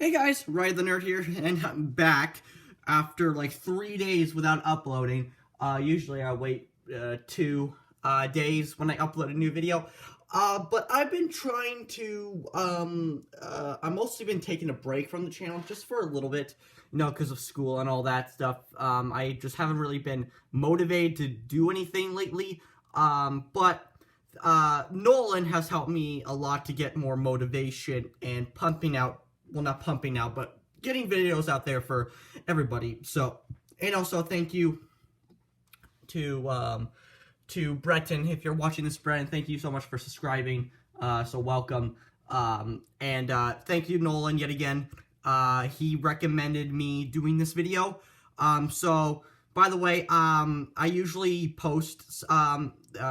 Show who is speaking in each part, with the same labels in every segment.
Speaker 1: Hey guys, Ryan the Nerd here, and I'm back after like 3 days without uploading. Usually I wait 2 days when I upload a new video. But I've been trying to, I've mostly been taking a break from the channel just for a little bit, because of school and all that stuff. I just haven't really been motivated to do anything lately. But Nolan has helped me a lot to get more motivation and pumping out. Well, not pumping out, but getting videos out there for everybody. So, and also thank you to Breton, if you're watching this, Breton. Thank you so much for subscribing. So welcome. And thank you, Nolan, yet again. He recommended me doing this video. So by the way, I usually post.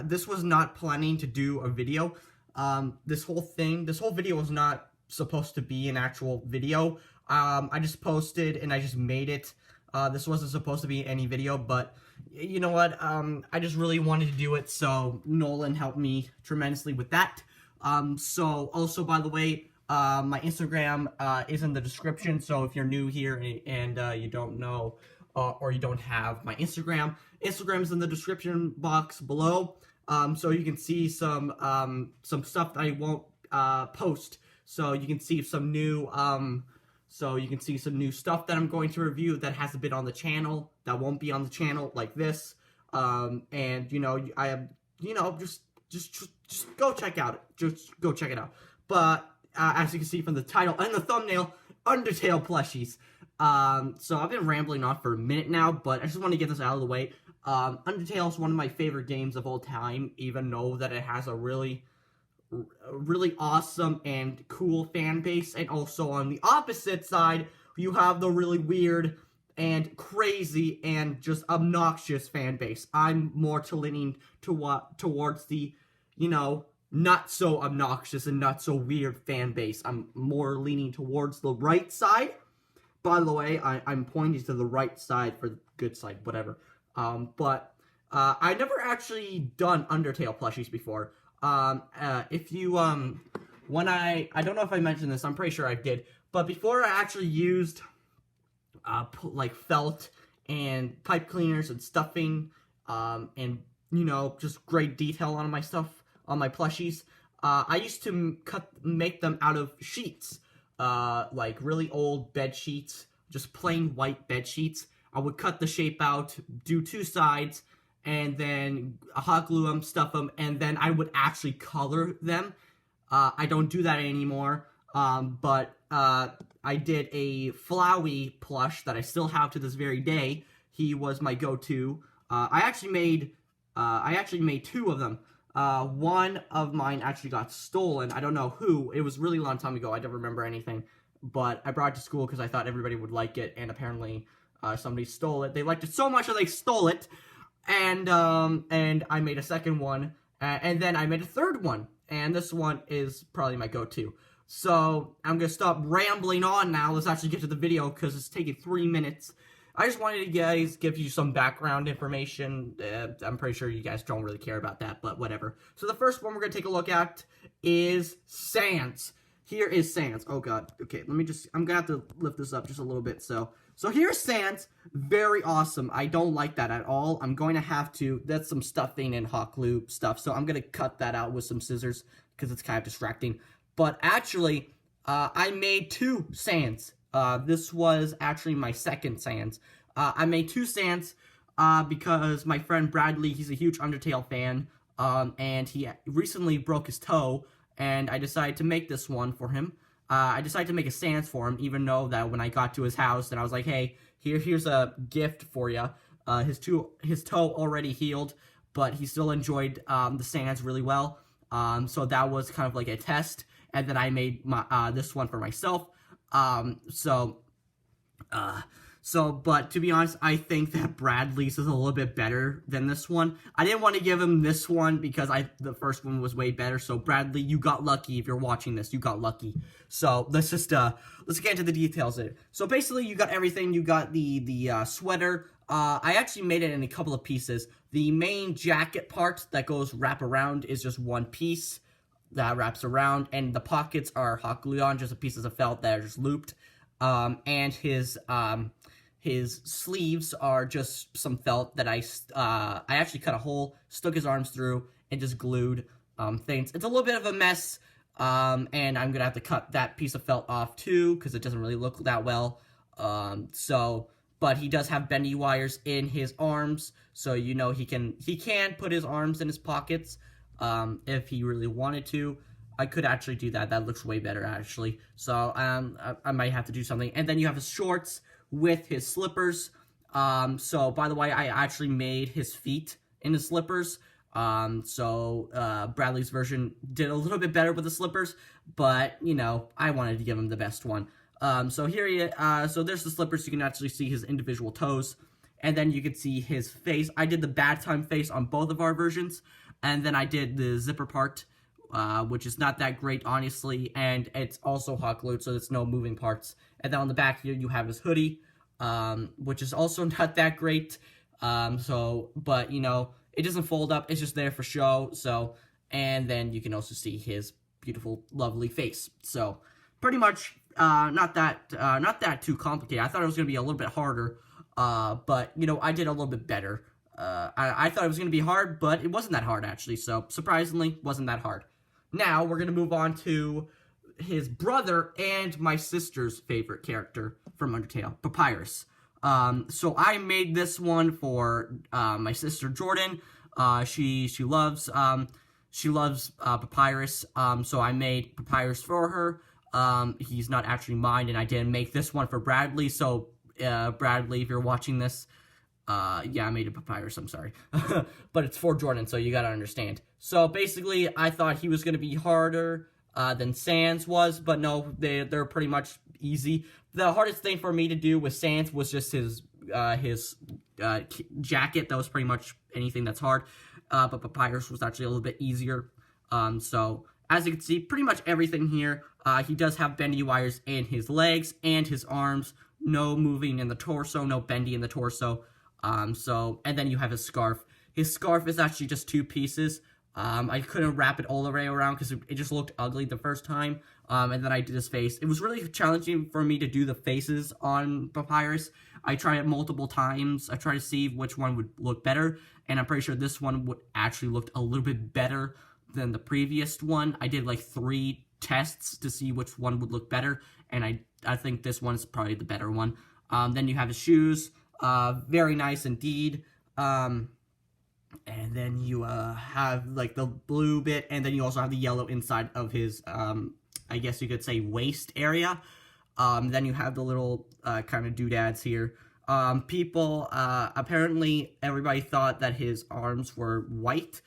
Speaker 1: This was not planning to do a video. This whole video was not supposed to be an actual video. I just posted and I just made it. This wasn't supposed to be any video, but you know what? I just really wanted to do it, so Nolan helped me tremendously with that. So also, by the way, my Instagram is in the description, so if you're new here and you don't know or you don't have my Instagram is in the description box below. So you can see some stuff that I won't post. So you can see some new stuff that I'm going to review that hasn't been on the channel, that won't be on the channel, like this. And just go check out it. Just go check it out. But as you can see from the title and the thumbnail, Undertale plushies. So I've been rambling on for a minute now, but I just want to get this out of the way. Undertale is one of my favorite games of all time, even though that it has a really awesome and cool fan base. And also on the opposite side, you have the really weird and crazy and just obnoxious fan base. I'm more leaning towards the, not so obnoxious and not so weird fan base. I'm more leaning towards the right side. By the way, I'm pointing to the right side for the good side, whatever. But I never actually done Undertale plushies before. If you, when I don't know if I mentioned this, I'm pretty sure I did, but before I actually used, like felt and pipe cleaners and stuffing, and, just great detail on my stuff, on my plushies, I used to make them out of sheets, like really old bed sheets, just plain white bed sheets. I would cut the shape out, do 2 sides, and then hot glue them, stuff them, and then I would actually color them. I don't do that anymore, but I did a Flowey plush that I still have to this very day. He was my go-to. I actually made 2 of them. One of mine actually got stolen. I don't know who. It was a really long time ago. I don't remember anything, but I brought it to school because I thought everybody would like it, and apparently somebody stole it. They liked it so much that they stole it. And I made a second one, and then I made a third one, and this one is probably my go-to. So, I'm gonna stop rambling on now. Let's actually get to the video, because it's taking 3 minutes. I just wanted to give you some background information. I'm pretty sure you guys don't really care about that, but whatever. So, the first one we're gonna take a look at is Sans. Here is Sans. Oh god, okay, I'm gonna have to lift this up just a little bit, so here's Sans. Very awesome. I don't like that at all. I'm going to have to, that's some stuffing and hot glue stuff, so I'm going to cut that out with some scissors, because it's kind of distracting. But actually, I made 2 Sans. This was actually my second Sans. I made 2 Sans, because my friend Bradley, he's a huge Undertale fan, and he recently broke his toe, and I decided to make this one for him. I decided to make a Sans for him, even though that when I got to his house, and I was like, hey, here's a gift for you. His toe already healed, but he still enjoyed the Sans really well. So that was kind of like a test, and then I made my this one for myself. But to be honest, I think that Bradley's is a little bit better than this one. I didn't want to give him this one because the first one was way better. So Bradley, you got lucky. If you're watching this, you got lucky. So let's get into the details of it. So basically, you got everything. You got the sweater. I actually made it in a couple of pieces. The main jacket part that goes wrap around is just one piece that wraps around, and the pockets are hot glued on, just pieces of felt that are just looped. And his sleeves are just some felt that I actually cut a hole, stuck his arms through, and just glued things. It's a little bit of a mess, and I'm gonna have to cut that piece of felt off too because it doesn't really look that well. But he does have bendy wires in his arms, so you know he can put his arms in his pockets if he really wanted to. I could actually do that. That looks way better, actually. So, I might have to do something. And then you have his shorts with his slippers. So, by the way, I actually made his feet in his slippers. Bradley's version did a little bit better with the slippers, but, you know, I wanted to give him the best one. So there's the slippers. You can actually see his individual toes. And then you can see his face. I did the bad time face on both of our versions. And then I did the zipper part, which is not that great, honestly, and it's also hot glued, so there's no moving parts. And then on the back here, you have his hoodie, which is also not that great, but, you know, it doesn't fold up, it's just there for show, so, and then you can also see his beautiful, lovely face. So, pretty much, not that too complicated. I thought it was going to be a little bit harder, but, you know, I did a little bit better. I thought it was going to be hard, but it wasn't that hard, actually, so, surprisingly, wasn't that hard. Now, we're going to move on to his brother and my sister's favorite character from Undertale, Papyrus. So I made this one for my sister Jordan. She loves Papyrus. So I made Papyrus for her. He's not actually mine, and I didn't make this one for Bradley. So Bradley, if you're watching this, yeah, I made a Papyrus, I'm sorry. But it's for Jordan, so you gotta understand. So basically, I thought he was gonna be harder than Sans was, but no, they're pretty much easy. The hardest thing for me to do with Sans was just his jacket. That was pretty much anything that's hard. But Papyrus was actually a little bit easier. So, as you can see, pretty much everything here. He does have bendy wires in his legs and his arms. No moving in the torso, no bendy in the torso. And then you have his scarf. His scarf is actually just two pieces. I couldn't wrap it all the way around because it just looked ugly the first time. And then I did his face. It was really challenging for me to do the faces on Papyrus. I tried it multiple times. I tried to see which one would look better. And I'm pretty sure this one would actually look a little bit better than the previous one. I did like 3 tests to see which one would look better. And I think this one's probably the better one. Then you have his shoes. Very nice indeed. And then you have like the blue bit, and then you also have the yellow inside of his, I guess you could say, waist area. Then you have the little kind of doodads here. Apparently everybody thought that his arms were white,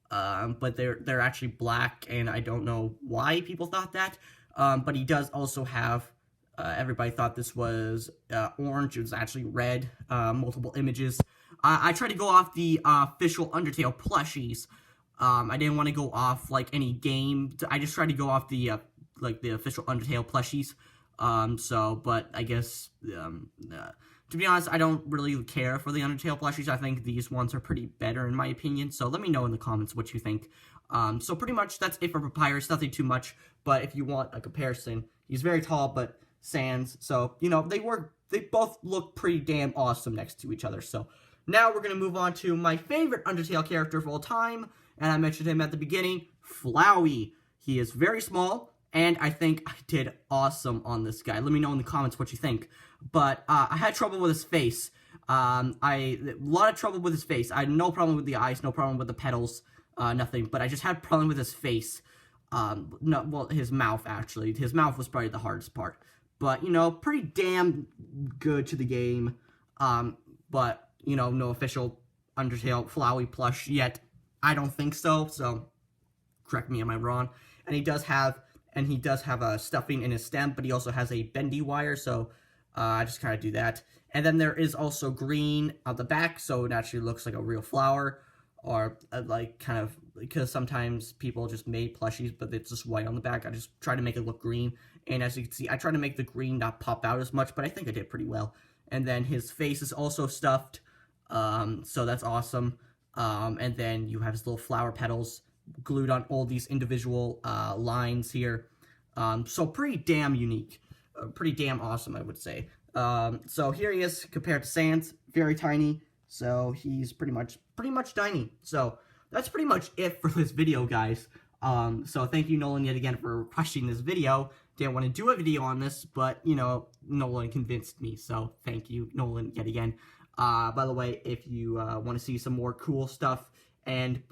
Speaker 1: but they're actually black, and I don't know why people thought that. But he does also have, everybody thought this was orange. It was actually red. Multiple images. I tried to go off the official Undertale plushies. I didn't want to go off like any game. I just tried to go off the like the official Undertale plushies. But I guess to be honest, I don't really care for the Undertale plushies. I think these ones are pretty better in my opinion. So let me know in the comments what you think. So pretty much that's it for Papyrus. Nothing too much. But if you want a comparison, he's very tall, but Sans. So you know they both look pretty damn awesome next to each other. So. Now we're going to move on to my favorite Undertale character of all time, and I mentioned him at the beginning, Flowey. He is very small, and I think I did awesome on this guy. Let me know in the comments what you think. But I had trouble with his face. A lot of trouble with his face. I had no problem with the eyes, no problem with the petals, nothing. But I just had a problem with his face. His mouth, actually. His mouth was probably the hardest part. But, you know, pretty damn good to the game. But... you know, no official Undertale Flowey plush yet. I don't think so, so correct me, am I wrong? And he does have a stuffing in his stem, but he also has a bendy wire, so I just kind of do that. And then there is also green on the back, so it actually looks like a real flower, or like kind of, because sometimes people just made plushies, but it's just white on the back. I just try to make it look green, and as you can see, I try to make the green not pop out as much, but I think I did pretty well. And then his face is also stuffed. So that's awesome. And then you have his little flower petals glued on all these individual lines here. So pretty damn unique. pretty damn awesome, I would say. So here he is compared to Sans, very tiny. So he's pretty much tiny. So that's pretty much it for this video, guys. So thank you, Nolan, yet again for requesting this video. Didn't want to do a video on this, but, you know, Nolan convinced me. So thank you, Nolan, yet again. By the way, if you want to see some more cool stuff and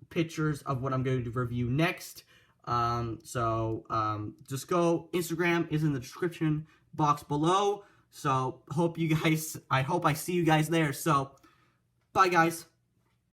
Speaker 1: pictures of what I'm going to review next, just go. Instagram is in the description box below. So I hope I see you guys there. So bye, guys.